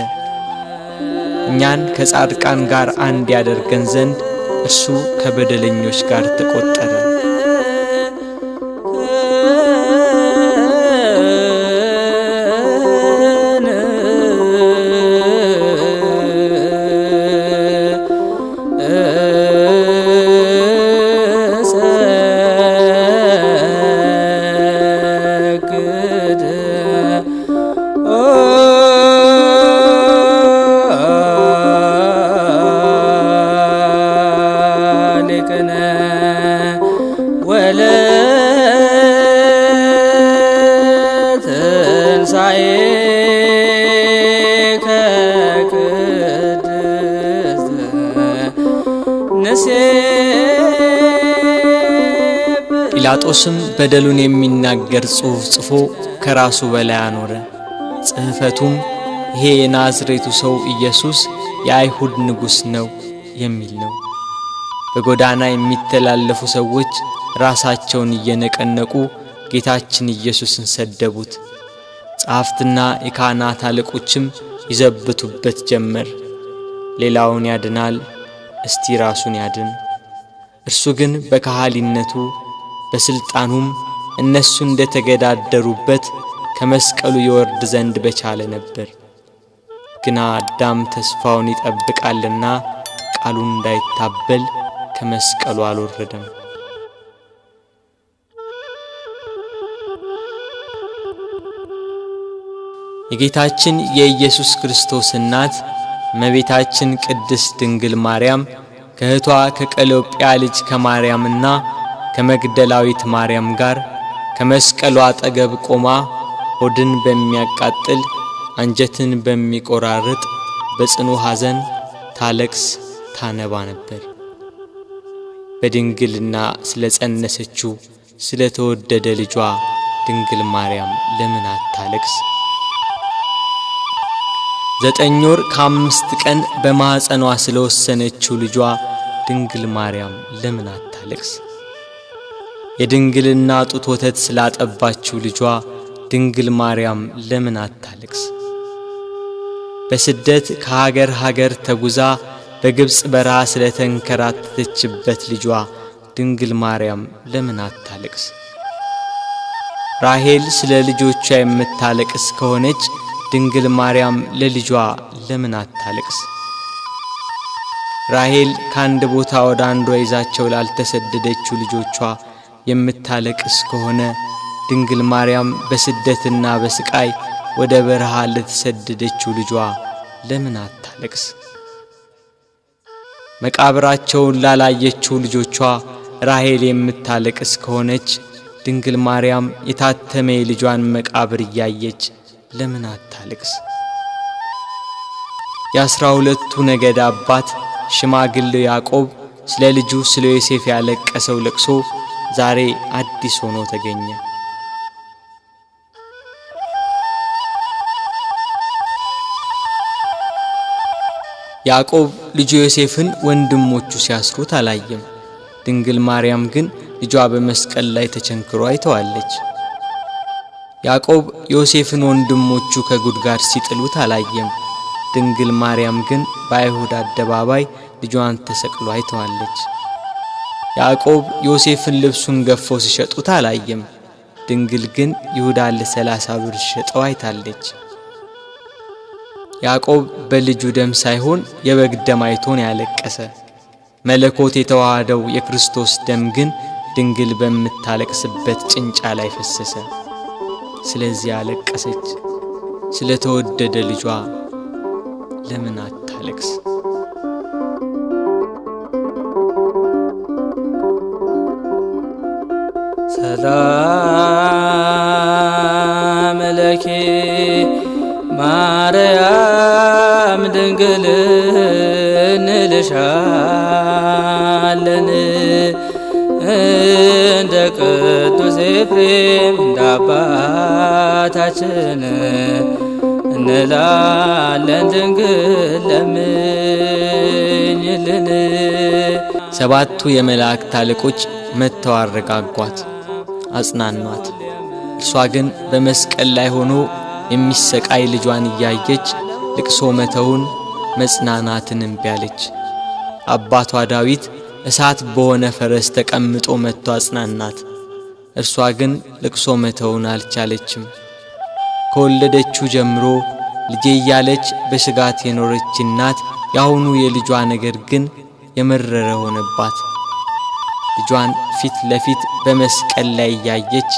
እኛን ከጻድቃን ጋር አንድ ያደርገን ዘንድ እርሱ ከበደለኞች ጋር ተቆጠረ። ጲላጦስም በደሉን የሚናገር ጽሑፍ ጽፎ ከራሱ በላይ አኖረ። ጽሕፈቱም ይሄ የናዝሬቱ ሰው ኢየሱስ የአይሁድ ንጉሥ ነው የሚል ነው። በጎዳና የሚተላለፉ ሰዎች ራሳቸውን እየነቀነቁ ጌታችን ኢየሱስን ሰደቡት። ጸሐፍትና የካህናት አለቆችም ይዘብቱበት ጀመር። ሌላውን ያድናል፣ እስቲ ራሱን ያድን። እርሱ ግን በካህሊነቱ በስልጣኑም እነሱ እንደተገዳደሩበት ከመስቀሉ ይወርድ ዘንድ በቻለ ነበር። ግና አዳም ተስፋውን ይጠብቃልና ቃሉን እንዳይታበል ከመስቀሉ አልወረደም። የጌታችን የኢየሱስ ክርስቶስ እናት እመቤታችን ቅድስት ድንግል ማርያም ከእህቷ ከቀሎጵያ ልጅ ከማርያምና ከመግደላዊት ማርያም ጋር ከመስቀሉ አጠገብ ቆማ ሆድን በሚያቃጥል አንጀትን በሚቆራርጥ በጽኑ ሐዘን ታለቅስ ታነባ ነበር። በድንግልና ስለጸነሰችው ስለተወደደ ልጇ ድንግል ማርያም ለምን አታለቅስ? 9 ወር ከ5 ቀን በማኅፀኗ ስለወሰነችው ልጇ ድንግል ማርያም ለምን አታለቅስ? የድንግልና ጡት ወተት ስላጠባችው ልጇ ድንግል ማርያም ለምን አታለቅስ? በስደት ከሀገር ሀገር ተጉዛ በግብጽ በረሃ ስለተንከራተተችበት ልጇ ድንግል ማርያም ለምን አታለቅስ? ራሔል ስለ ልጆቿ የምታለቅስ ከሆነች ድንግል ማርያም ለልጇ ለምን አታለቅስ? ራሔል ከአንድ ቦታ ወደ አንዷ ይዛቸው ላልተሰደደችው ልጆቿ የምታለቅስ ከሆነ ድንግል ማርያም በስደትና በስቃይ ወደ በረሃ ለተሰደደችው ልጇ ለምን አታለቅስ? መቃብራቸውን ላላየችው ልጆቿ ራሔል የምታለቅስ ከሆነች ድንግል ማርያም የታተመ ልጇን መቃብር እያየች ለምን አታለቅስ? የ12ቱ ነገድ አባት ሽማግሌው ያዕቆብ ስለ ልጁ ስለ ዮሴፍ ያለቀሰው ለቅሶ ዛሬ አዲስ ሆኖ ተገኘ። ያዕቆብ ልጁ ዮሴፍን ወንድሞቹ ሲያስሩት አላየም። ድንግል ማርያም ግን ልጇ በመስቀል ላይ ተቸንክሮ አይተዋለች። ያዕቆብ ዮሴፍን ወንድሞቹ ከጉድጓድ ሲጥሉት አላየም። ድንግል ማርያም ግን በአይሁድ አደባባይ ልጇን ተሰቅሎ አይተዋለች። ያዕቆብ ዮሴፍን ልብሱን ገፈው ሲሸጡት አላየም። ድንግል ግን ይሁዳን ለ30 ብር ሸጠው አይታለች። ያዕቆብ በልጁ ደም ሳይሆን የበግ ደም አይቶን ያለቀሰ። መለኮት የተዋሃደው የክርስቶስ ደም ግን ድንግል በምታለቅስበት ጭንጫ ላይ ፈሰሰ። ስለዚህ አለቀሰች። ስለተወደደ ልጇ ለምን አታለቅስ? ሰላም ለኪ ማርያም ድንግል እንልሻለን እንደ ቅዱስ ኤፍሬም እንደ አባታችን እንላለን ድንግል ለምኝልን። ሰባቱ የመላእክት አለቆች መጥተው አረጋጓት፣ አጽናኗት። እርሷ ግን በመስቀል ላይ ሆኖ የሚሰቃይ ልጇን እያየች ልቅሶ መተውን መጽናናትን እምቢ አለች። አባቷ ዳዊት እሳት በሆነ ፈረስ ተቀምጦ መጥቶ አጽናናት። እርሷ ግን ልቅሶ መተውን አልቻለችም። ከወለደችው ጀምሮ ልጄ እያለች በስጋት የኖረች እናት ያሁኑ የልጇ ነገር ግን የመረረ ሆነባት። ልጇን ፊት ለፊት በመስቀል ላይ እያየች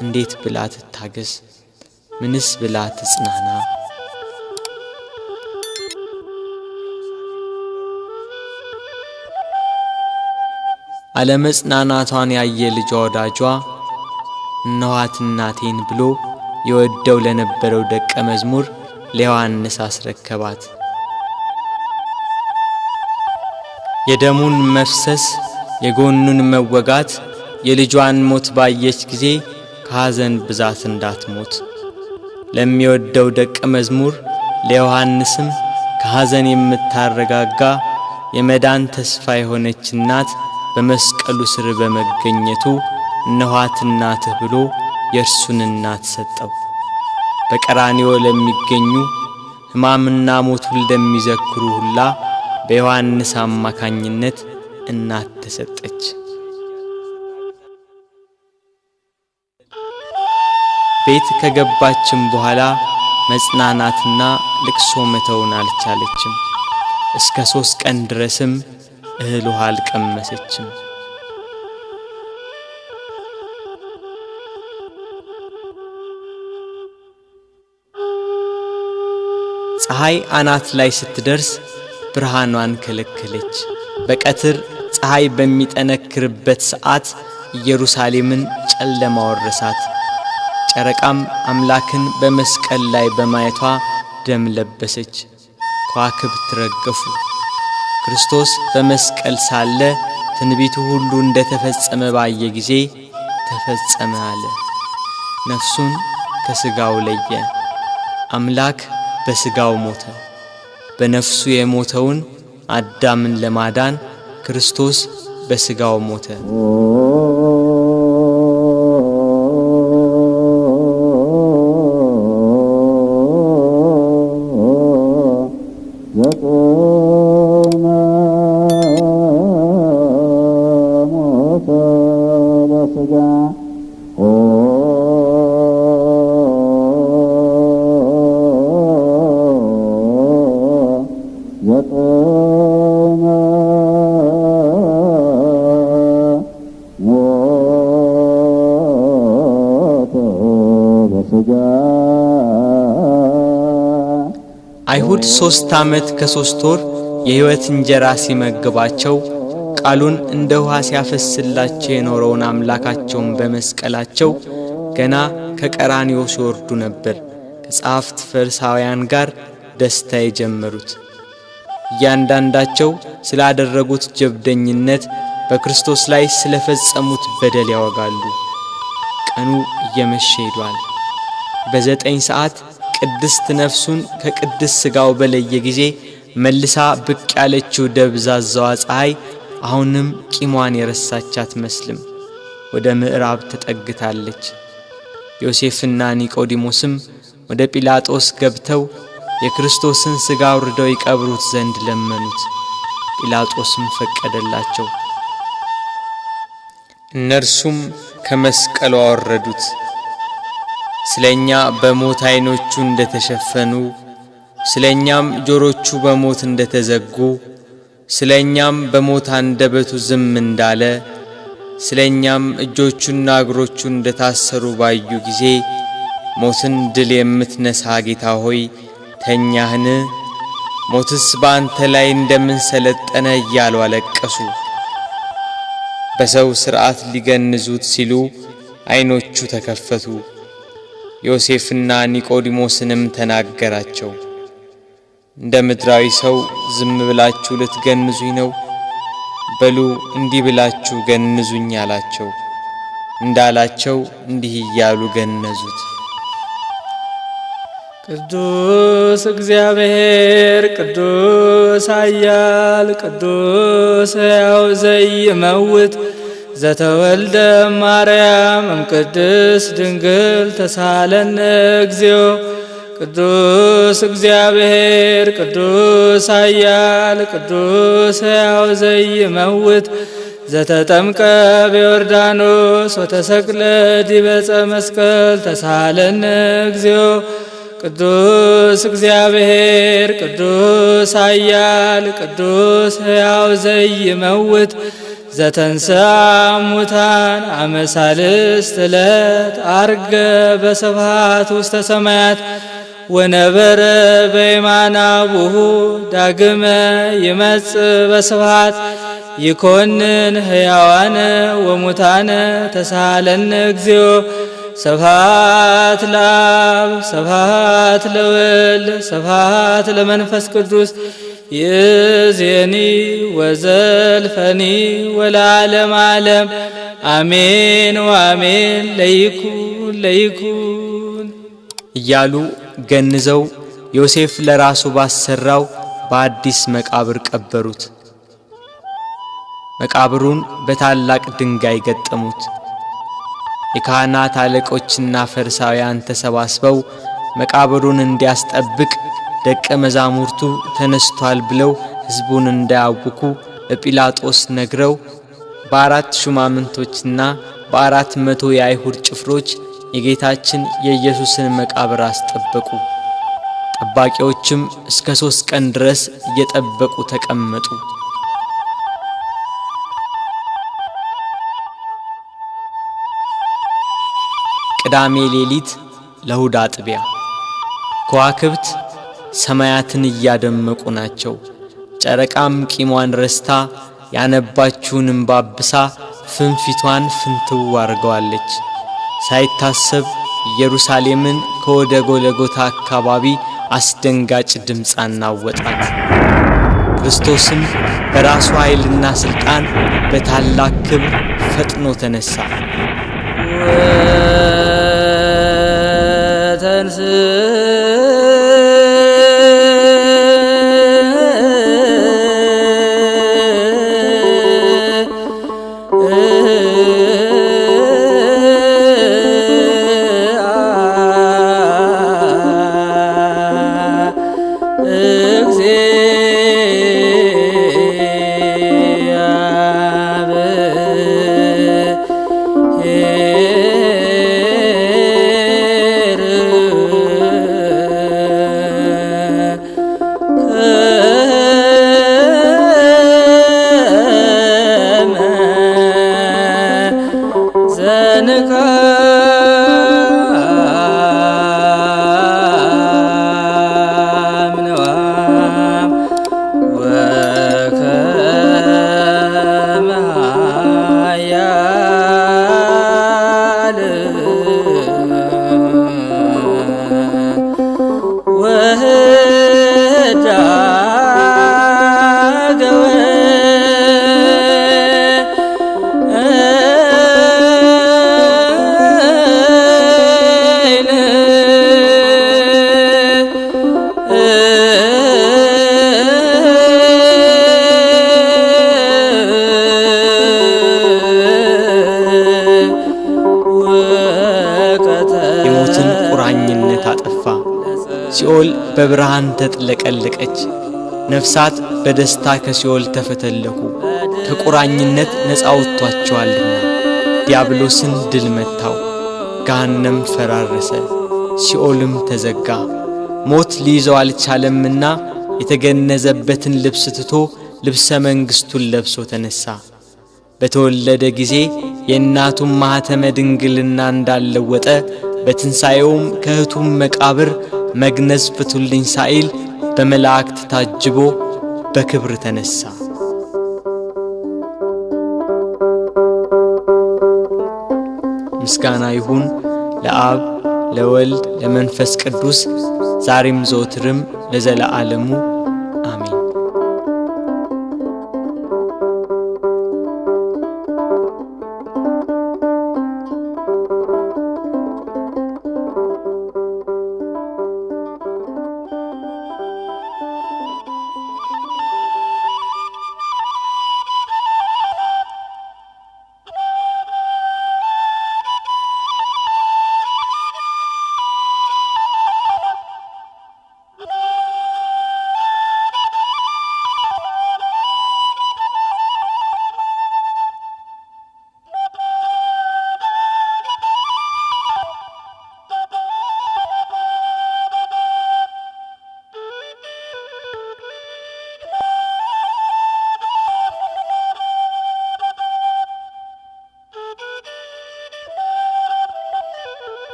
እንዴት ብላ ትታገስ? ምንስ ብላ ትጽናና? አለመጽናናቷን ያየ ልጇ ወዳጇ እነኋት እናቴን ብሎ የወደው ለነበረው ደቀ መዝሙር ለዮሐንስ አስረከባት። የደሙን መፍሰስ የጎኑን መወጋት የልጇን ሞት ባየች ጊዜ ከሐዘን ብዛት እንዳትሞት ለሚወደው ደቀ መዝሙር ለዮሐንስም ከሐዘን የምታረጋጋ የመዳን ተስፋ የሆነች እናት በመስቀሉ ስር በመገኘቱ እነኋት እናትህ ብሎ የእርሱን እናት ሰጠው። በቀራንዮ ለሚገኙ ሕማምና ሞቱን ለሚዘክሩ ሁላ በዮሐንስ አማካኝነት እናት ተሰጠች። ቤት ከገባችም በኋላ መጽናናትና ልቅሶ መተውን አልቻለችም። እስከ 3 ቀን ድረስም እህል ውሃ አልቀመሰችም። ፀሐይ አናት ላይ ስትደርስ ብርሃኗን ከለከለች። በቀትር ፀሐይ በሚጠነክርበት ሰዓት ኢየሩሳሌምን ጨለማ ወረሳት። ጨረቃም አምላክን በመስቀል ላይ በማየቷ ደም ለበሰች። ከዋክብት ረገፉ። ክርስቶስ በመስቀል ሳለ ትንቢቱ ሁሉ እንደተፈጸመ ባየ ጊዜ ተፈጸመ አለ። ነፍሱን ከሥጋው ለየ። አምላክ በሥጋው ሞተ። በነፍሱ የሞተውን አዳምን ለማዳን ክርስቶስ በሥጋው ሞተ። አይሁድ 3 ዓመት ከ3 ወር የሕይወት እንጀራ ሲመግባቸው ቃሉን እንደ ውሃ ሲያፈስላቸው የኖረውን አምላካቸውን በመስቀላቸው ገና ከቀራንዮ ሲወርዱ ነበር ከጸሐፍት ፈሪሳውያን ጋር ደስታ የጀመሩት። እያንዳንዳቸው ስላደረጉት ጀብደኝነት በክርስቶስ ላይ ስለፈጸሙት በደል ያወጋሉ። ቀኑ እየመሸ ሄዷል። በ9 ሰዓት ቅድስት ነፍሱን ከቅድስት ሥጋው በለየ ጊዜ መልሳ ብቅ ያለችው ደብዛዛዋ ፀሐይ አሁንም ቂሟን የረሳች አትመስልም። ወደ ምዕራብ ተጠግታለች። ዮሴፍና ኒቆዲሞስም ወደ ጲላጦስ ገብተው የክርስቶስን ሥጋ አውርደው ይቀብሩት ዘንድ ለመኑት። ጲላጦስም ፈቀደላቸው። እነርሱም ከመስቀሉ አወረዱት። ስለኛ በሞት ዓይኖቹ እንደተሸፈኑ፣ ስለኛም ጆሮቹ በሞት እንደተዘጉ፣ ስለኛም በሞት አንደበቱ ዝም እንዳለ፣ ስለኛም እጆቹና እግሮቹ እንደታሰሩ ባዩ ጊዜ ሞትን ድል የምትነሳ ጌታ ሆይ ተኛህን? ሞትስ በአንተ ላይ እንደምን ሰለጠነ እያሉ አለቀሱ። በሰው ሥርዓት ሊገንዙት ሲሉ ዓይኖቹ ተከፈቱ። ዮሴፍና ኒቆዲሞስንም ተናገራቸው። እንደ ምድራዊ ሰው ዝም ብላችሁ ልትገንዙኝ ነው? በሉ እንዲህ ብላችሁ ገንዙኝ አላቸው። እንዳላቸው እንዲህ እያሉ ገነዙት። ቅዱስ እግዚአብሔር ቅዱስ ኃያል ቅዱስ ሕያው ዘይመውት ዘተወልደ ማርያም እምቅድስት ድንግል ተሳለነ እግዚኦ። ቅዱስ እግዚአብሔር ቅዱስ ኃያል ቅዱስ ሕያው ዘይመውት ዘተጠምቀ በዮርዳኖስ ወተሰቅለ ዲበ ዕፀ መስቀል ተሳለነ እግዚኦ። ቅዱስ እግዚአብሔር ቅዱስ ኃያል ቅዱስ ሕያው ዘይመውት ዘተንሥአ እሙታን አመ ሣልስት ዕለት ዐርገ በስብሐት ውስተ ሰማያት ወነበረ በየማነ አቡሁ ዳግመ ይመጽእ በስብሐት ይኰንን ሕያዋነ ወሙታነ ተሳሃለነ እግዚኦ። ስብሐት ለአብ ስብሐት ለወልድ ስብሐት ለመንፈስ ቅዱስ ይእዜኒ ወዘልፈኒ ወለዓለመ ዓለም አሜን ወአሜን። ለይኩን እያሉ ገንዘው ዮሴፍ ለራሱ ባሰራው በአዲስ መቃብር ቀበሩት። መቃብሩን በታላቅ ድንጋይ ገጠሙት። የካህናት አለቆችና ፈሪሳውያን ተሰባስበው መቃብሩን እንዲያስጠብቅ ደቀ መዛሙርቱ ተነስቷል ብለው ሕዝቡን እንዳያውኩ ለጲላጦስ ነግረው በ4 ሹማምንቶችና በ400 የአይሁድ ጭፍሮች የጌታችን የኢየሱስን መቃብር አስጠበቁ። ጠባቂዎችም እስከ 3 ቀን ድረስ እየጠበቁ ተቀመጡ። ቅዳሜ ሌሊት ለእሁድ አጥቢያ ከዋክብት ሰማያትን እያደመቁ ናቸው። ጨረቃም ቂሟን ረስታ ያነባችውን እንባ አብሳ ፍንፊቷን ፍንትው አርገዋለች። ሳይታሰብ ኢየሩሳሌምን ከወደ ጎልጎታ አካባቢ አስደንጋጭ ድምፅ አናወጣት። ክርስቶስም በራሱ ኃይልና ሥልጣን በታላቅ ክብር ፈጥኖ ተነሳ። ቁራኝነት አጠፋ። ሲኦል በብርሃን ተጥለቀለቀች። ነፍሳት በደስታ ከሲኦል ተፈተለኩ። ከቁራኝነት ነፃ ወጥቷቸዋልና። ዲያብሎስን ድል መታው። ገሃነም ፈራረሰ፣ ሲኦልም ተዘጋ። ሞት ሊይዘው አልቻለምና የተገነዘበትን ልብስ ትቶ ልብሰ መንግሥቱን ለብሶ ተነሳ። በተወለደ ጊዜ የእናቱን ማኅተመ ድንግልና እንዳለወጠ በትንሣኤውም ከእህቱም መቃብር መግነዝ ፍቱልኝ ሳይል በመላእክት ታጅቦ በክብር ተነሳ። ምስጋና ይሁን ለአብ ለወልድ ለመንፈስ ቅዱስ ዛሬም ዘወትርም ለዘለዓለሙ